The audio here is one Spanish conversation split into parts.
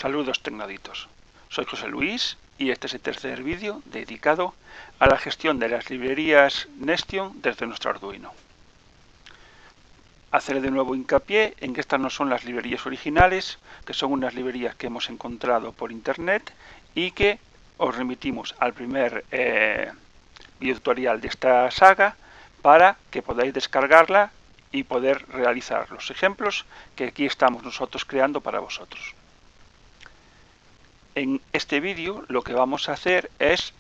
Saludos tecnoditos, soy José Luis y este es el tercer vídeo dedicado a la gestión de las librerías Nestion desde nuestro Arduino. Haceré de nuevo hincapié en que estas no son las librerías originales, que son unas librerías que hemos encontrado por internet y que os remitimos al primer video tutorial de esta saga para que podáis descargarla y poder realizar los ejemplos que aquí estamos nosotros creando para vosotros. En este vídeo lo que vamos a hacer es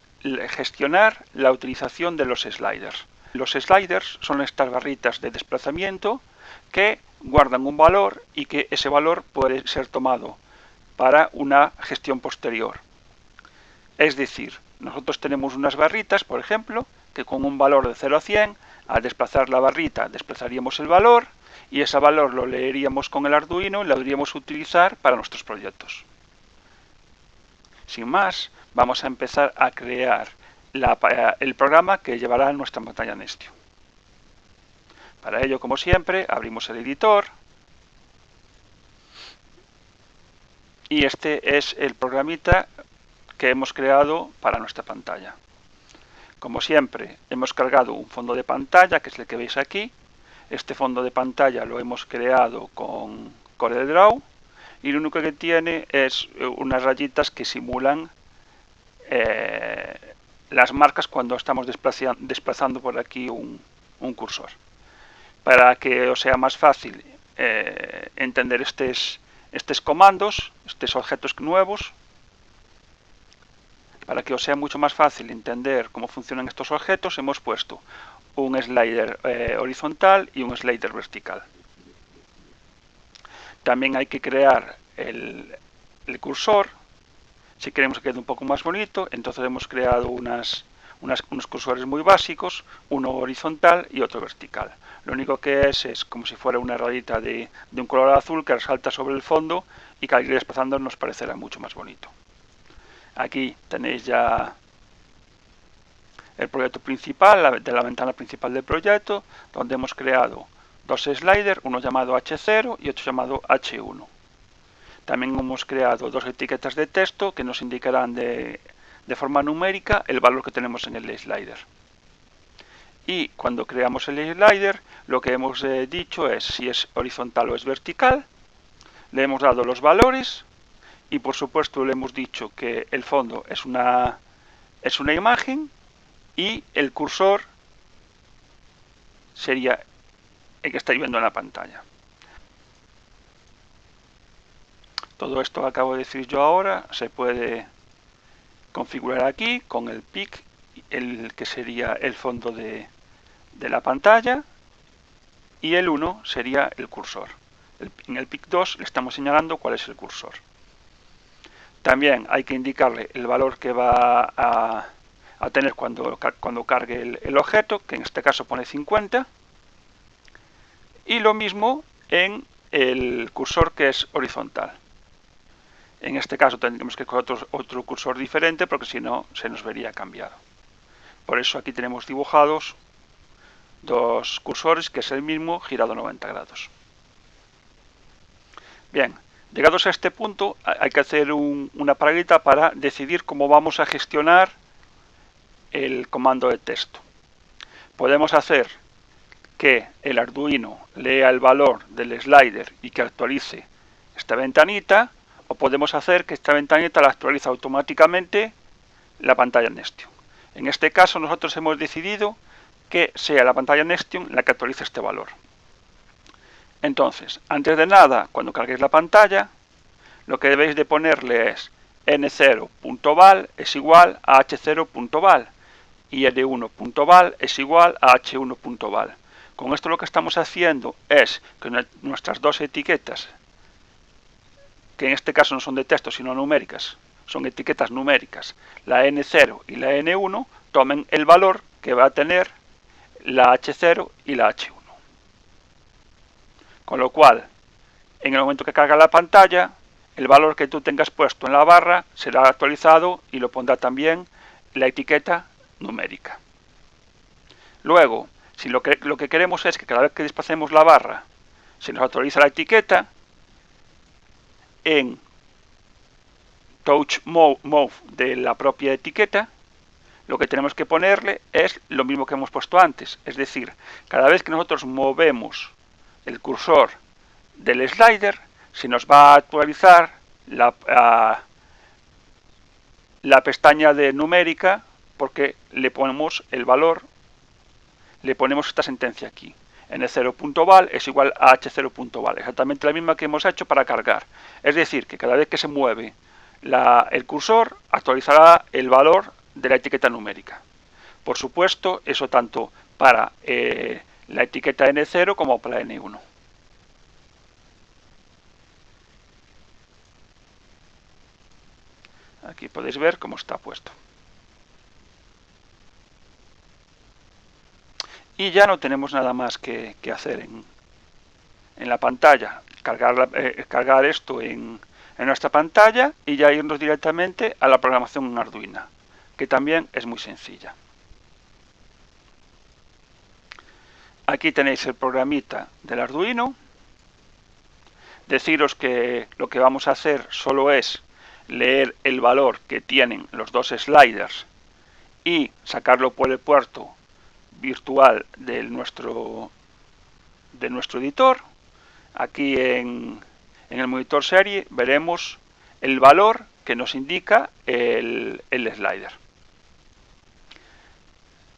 gestionar la utilización de los sliders. Los sliders son estas barritas de desplazamiento que guardan un valor y que ese valor puede ser tomado para una gestión posterior. Es decir, nosotros tenemos unas barritas, por ejemplo, que con un valor de 0 a 100, al desplazar la barrita desplazaríamos el valor y ese valor lo leeríamos con el Arduino y lo podríamos utilizar para nuestros proyectos. Sin más, vamos a empezar a crear el programa que llevará a nuestra pantalla Nestion. Para ello, como siempre, abrimos el editor y este es el programita que hemos creado para nuestra pantalla. Como siempre, hemos cargado un fondo de pantalla, que es el que veis aquí. Este fondo de pantalla lo hemos creado con CorelDRAW y lo único que tiene es unas rayitas que simulan las marcas cuando estamos desplazando por aquí un cursor. Para que os sea más fácil entender estos comandos, estos objetos nuevos, para que os sea mucho más fácil entender cómo funcionan estos objetos, hemos puesto un slider horizontal y un slider vertical. También hay que crear el cursor. Si queremos que quede un poco más bonito, entonces hemos creado unos cursores muy básicos, uno horizontal y otro vertical. Lo único que es como si fuera una rayita de un color azul que resalta sobre el fondo y que al ir desplazando nos parecerá mucho más bonito. Aquí tenéis ya el proyecto principal, de la ventana principal del proyecto, donde hemos creado dos sliders, uno llamado H0 y otro llamado H1. También hemos creado dos etiquetas de texto que nos indicarán de forma numérica el valor que tenemos en el slider. Y cuando creamos el slider, lo que hemos dicho es si es horizontal o es vertical. Le hemos dado los valores y por supuesto le hemos dicho que el fondo es una imagen y el cursor sería el que estáis viendo en la pantalla. Todo esto que acabo de decir yo ahora se puede configurar aquí con el PIC, el que sería el fondo de la pantalla, y el 1 sería el cursor. En el PIC 2 le estamos señalando cuál es el cursor. También hay que indicarle el valor que va a tener cuando cargue el objeto, que en este caso pone 50. Y lo mismo en el cursor que es horizontal. En este caso tendremos que coger otro cursor diferente porque si no se nos vería cambiado. Por eso aquí tenemos dibujados dos cursores que es el mismo girado 90 grados. Bien, llegados a este punto hay que hacer una paradita para decidir cómo vamos a gestionar el comando de texto. Podemos hacer que el Arduino lea el valor del slider y que actualice esta ventanita, o podemos hacer que esta ventanita la actualice automáticamente la pantalla Nestion. En este caso nosotros hemos decidido que sea la pantalla Nestion la que actualice este valor. Entonces, antes de nada, cuando carguéis la pantalla, lo que debéis de ponerle es n0.val es igual a h0.val y n1.val es igual a h1.val. Con esto lo que estamos haciendo es que nuestras dos etiquetas, que en este caso no son de texto sino numéricas, son etiquetas numéricas, la N0 y la N1, tomen el valor que va a tener la H0 y la H1. Con lo cual, en el momento que carga la pantalla, el valor que tú tengas puesto en la barra será actualizado y lo pondrá también la etiqueta numérica. Luego, si lo que queremos es que cada vez que desplacemos la barra se nos actualiza la etiqueta, en touch move de la propia etiqueta, lo que tenemos que ponerle es lo mismo que hemos puesto antes. Es decir, cada vez que nosotros movemos el cursor del slider, se nos va a actualizar la pestaña de numérica, porque le ponemos el valor, le ponemos esta sentencia aquí. n0.val es igual a h0.val, exactamente la misma que hemos hecho para cargar. Es decir, que cada vez que se mueve el cursor, actualizará el valor de la etiqueta numérica. Por supuesto, eso tanto para la etiqueta n0 como para n1. Aquí podéis ver cómo está puesto. Y ya no tenemos nada más que hacer en la pantalla. Cargar esto en nuestra pantalla y ya irnos directamente a la programación en Arduino, que también es muy sencilla. Aquí tenéis el programita del Arduino. Deciros que lo que vamos a hacer solo es leer el valor que tienen los dos sliders y sacarlo por el puerto virtual de nuestro editor. Aquí en el monitor serie veremos el valor que nos indica el slider.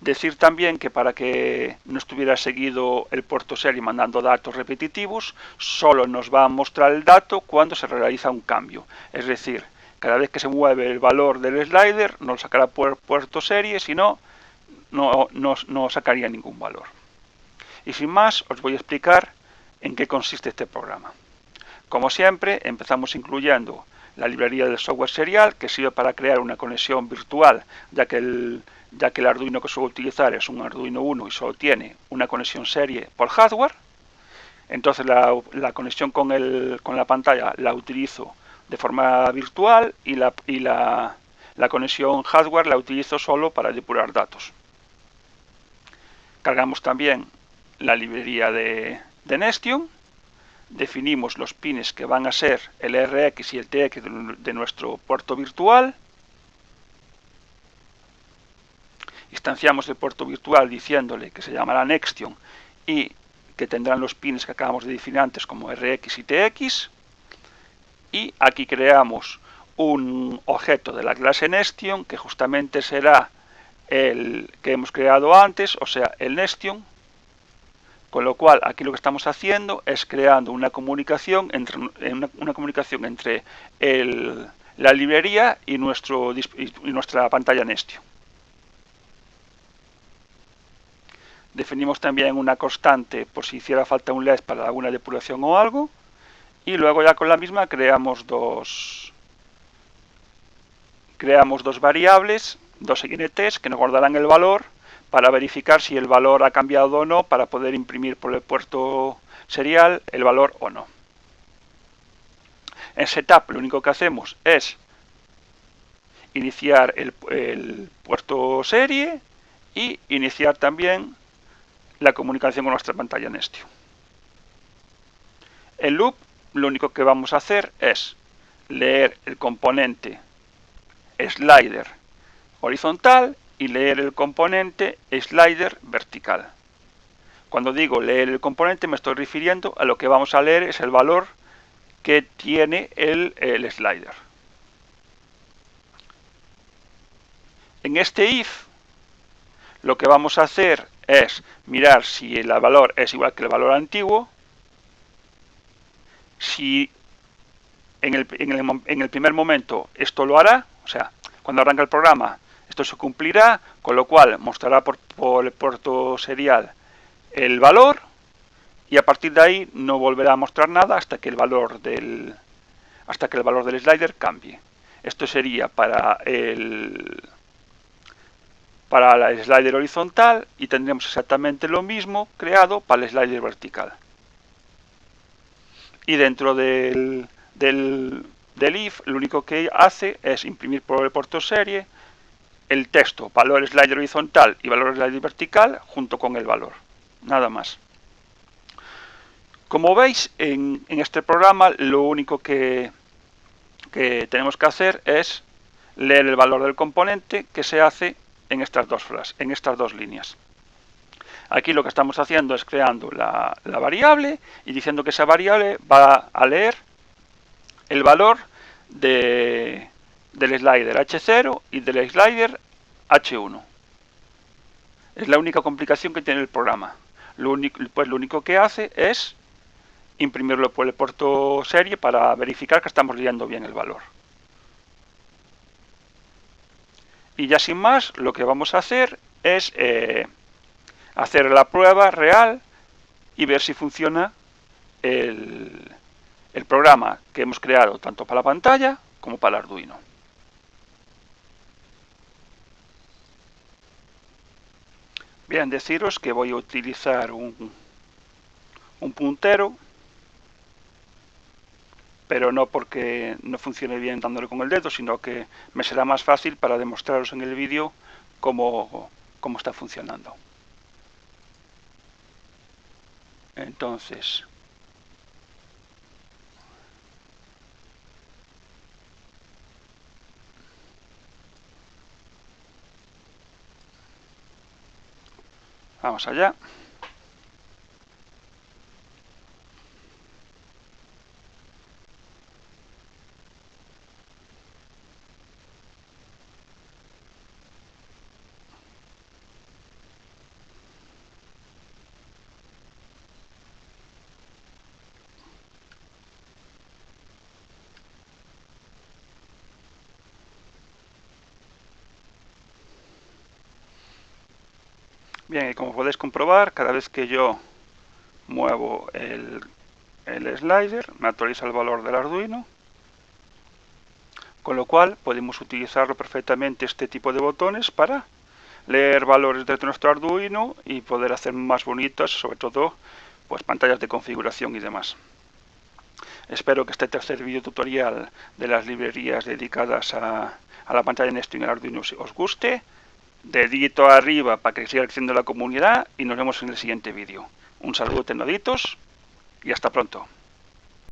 Decir también que para que no estuviera seguido el puerto serie mandando datos repetitivos, solo nos va a mostrar el dato cuando se realiza un cambio. Es decir, cada vez que se mueve el valor del slider, nos sacará por puerto serie, si no, no sacaría ningún valor. Y sin más, os voy a explicar en qué consiste este programa. Como siempre, empezamos incluyendo la librería del software serial, que sirve para crear una conexión virtual, ya que el Arduino que suelo utilizar es un Arduino Uno y solo tiene una conexión serie por hardware. Entonces la conexión con la pantalla la utilizo de forma virtual y la conexión hardware la utilizo solo para depurar datos. Cargamos también la librería de Nestion. Definimos los pines que van a ser el RX y el TX de nuestro puerto virtual. Instanciamos el puerto virtual diciéndole que se llamará Nestion y que tendrán los pines que acabamos de definir antes como RX y TX. Y aquí creamos un objeto de la clase Nestion que justamente será el que hemos creado antes, o sea, el Nestion. Con lo cual, aquí lo que estamos haciendo es creando una comunicación entre la librería y nuestra pantalla Nestion. Definimos también una constante por si hiciera falta un LED para alguna depuración o algo. Y luego ya con la misma creamos dos variables, dos INTs que nos guardarán el valor para verificar si el valor ha cambiado o no, para poder imprimir por el puerto serial el valor o no. En Setup lo único que hacemos es iniciar el puerto serie y iniciar también la comunicación con nuestra pantalla Nestion. En Loop lo único que vamos a hacer es leer el componente slider horizontal y leer el componente slider vertical. Cuando digo leer el componente me estoy refiriendo a lo que vamos a leer es el valor que tiene el slider. En este if lo que vamos a hacer es mirar si el valor es igual que el valor antiguo. Si en el primer momento esto lo hará, o sea, cuando arranca el programa esto se cumplirá, con lo cual mostrará por el puerto serial el valor y a partir de ahí no volverá a mostrar nada hasta que el valor del slider cambie. Esto sería para el slider horizontal y tendremos exactamente lo mismo creado para el slider vertical. Y dentro del if lo único que hace es imprimir por el puerto serie el texto valor slider horizontal y valor slider vertical junto con el valor. Nada más. Como veis, en este programa lo único que que tenemos que hacer es leer el valor del componente que se hace en estas dos líneas. Aquí lo que estamos haciendo es creando la variable y diciendo que esa variable va a leer el valor del slider H0 y del slider H1. Es la única complicación que tiene el programa. Lo único que hace es imprimirlo por el puerto serie para verificar que estamos leyendo bien el valor. Y ya sin más, lo que vamos a hacer es hacer la prueba real y ver si funciona el programa que hemos creado tanto para la pantalla como para el Arduino. Bien, deciros que voy a utilizar un puntero, pero no porque no funcione bien dándole con el dedo, sino que me será más fácil para demostraros en el vídeo cómo está funcionando. Entonces, vamos allá. Bien, y como podéis comprobar, cada vez que yo muevo el slider, me actualiza el valor del Arduino, con lo cual podemos utilizarlo perfectamente este tipo de botones para leer valores desde nuestro Arduino y poder hacer más bonitas, sobre todo pues pantallas de configuración y demás. Espero que este tercer vídeo tutorial de las librerías dedicadas a la pantalla Nextwing en el Arduino os guste. Dedito arriba para que siga creciendo la comunidad y nos vemos en el siguiente vídeo. Un saludo, tecnoditos, y hasta pronto.